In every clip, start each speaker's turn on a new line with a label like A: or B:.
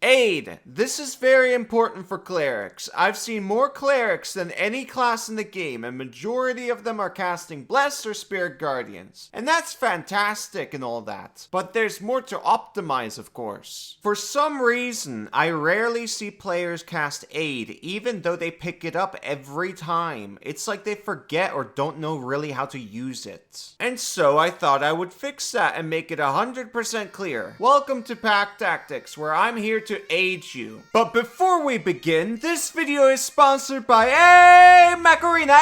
A: Aid. This is very important for clerics. I've seen more clerics than any class in the game, and majority of them are casting Bless or Spirit Guardians. And that's fantastic and all that. But there's more to optimize, of course. For some reason, I rarely see players cast Aid, even though they pick it up every time. It's like they forget or don't know really how to use it. And so I thought I would fix that and make it 100% clear. Welcome to Pack Tactics, where I'm here to aid you. But before we begin, this video is sponsored by Mech Arena.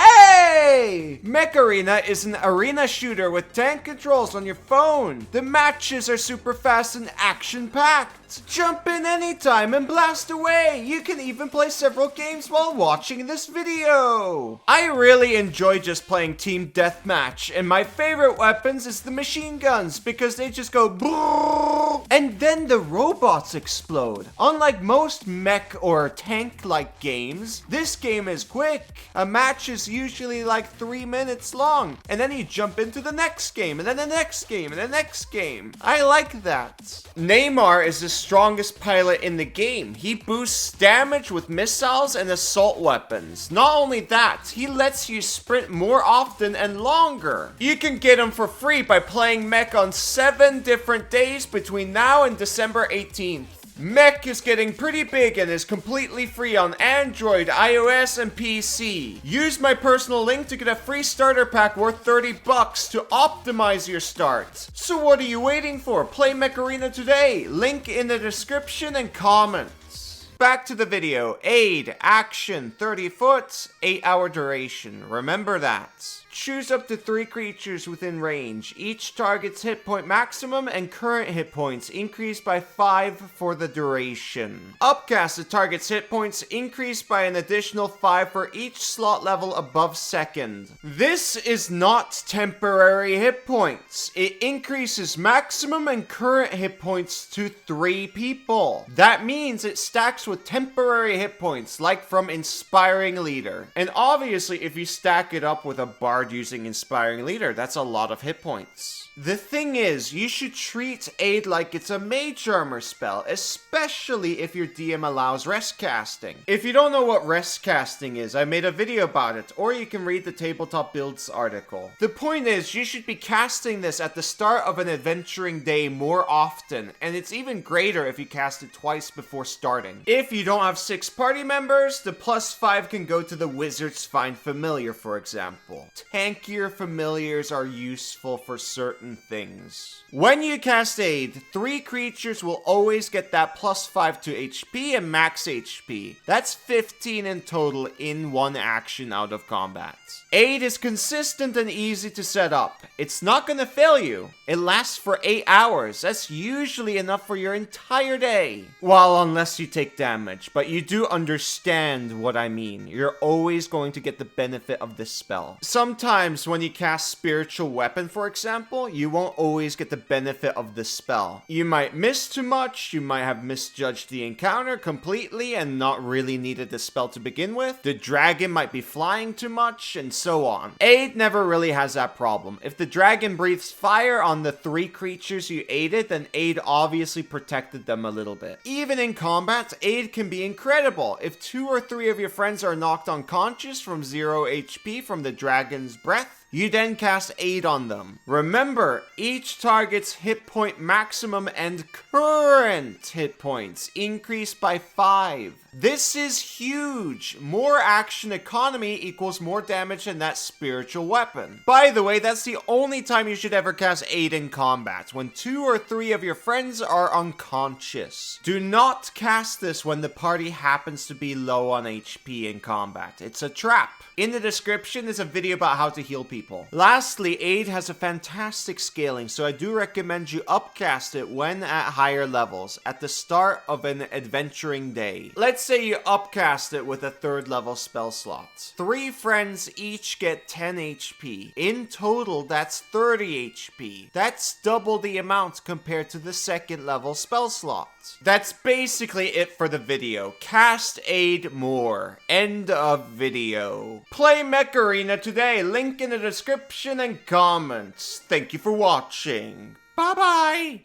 A: Mech Arena is an arena shooter with 10 controls on your phone. The matches are super fast and action-packed. Jump in anytime and blast away. You can even play several games while watching this video. I really enjoy just playing team deathmatch, and my favorite weapons is the machine guns because they just go brrrr, and then the robots explode. Unlike most mech or tank-like games, this game is quick. A match is usually like 3 minutes long, and then you jump into the next game, and then the next game, and the next game. I like that. Neymar is the strongest pilot in the game. He boosts damage with missiles and assault weapons. Not only that, he lets you sprint more often and longer. You can get him for free by playing Mech on 7 different days between now and December 18th. Mech is getting pretty big and is completely free on Android, iOS, and PC. Use my personal link to get a free starter pack worth $30 to optimize your start. So what are you waiting for? Play Mech Arena today. Link in the description and comments. Back to the video. Aid, action, 30 foot, 8-hour duration. Remember that. Choose up to 3 creatures within range. Each target's hit point maximum and current hit points increase by 5 for the duration. Upcast the target's hit points increase by an additional 5 for each slot level above second. This is not temporary hit points. It increases maximum and current hit points to 3 people. That means it stacks with temporary hit points, like from Inspiring Leader. And obviously, if you stack it up with a bard using Inspiring Leader, that's a lot of hit points. The thing is, you should treat Aid like it's a mage armor spell, especially if your DM allows rest casting. If you don't know what rest casting is, I made a video about it, or you can read the Tabletop builds article. The point is, you should be casting this at the start of an adventuring day more often, and it's even greater if you cast it twice before starting. If you don't have 6 party members, the +5 can go to the Wizard's Find Familiar, for example. Tankier familiars are useful for certain things. When you cast Aid, 3 creatures will always get that +5 to HP and max HP. That's 15 in total in one action out of combat. Aid is consistent and easy to set up. It's not gonna fail you. It lasts for 8 hours. That's usually enough for your entire day. Well, unless you take damage, but you do understand what I mean. You're always going to get the benefit of this spell. Sometimes when you cast Spiritual Weapon, for example, you won't always get the benefit of the spell. You might miss too much, you might have misjudged the encounter completely and not really needed the spell to begin with. The dragon might be flying too much, and so on. Aid never really has that problem. If the dragon breathes fire on the 3 creatures you aided, then Aid obviously protected them a little bit. Even in combat, Aid can be incredible. If 2 or 3 of your friends are knocked unconscious from 0 HP from the dragon's breath, you then cast Aid on them. Remember, each target's hit point maximum and current hit points increase by 5. This is huge. More action economy equals more damage than that spiritual weapon. By the way, that's the only time you should ever cast Aid in combat, when 2 or 3 of your friends are unconscious. Do not cast this when the party happens to be low on HP in combat. It's a trap. In the description is a video about how to heal people. Lastly, Aid has a fantastic scaling, so I do recommend you upcast it when at higher levels, at the start of an adventuring day. Let's say you upcast it with a 3rd level spell slot. 3 friends each get 10 HP. In total, that's 30 HP. That's double the amount compared to the 2nd level spell slot. That's basically it for the video. Cast Aid more. End of video. Play Mech Arena today. Link in the description and comments. Thank you for watching. Bye bye.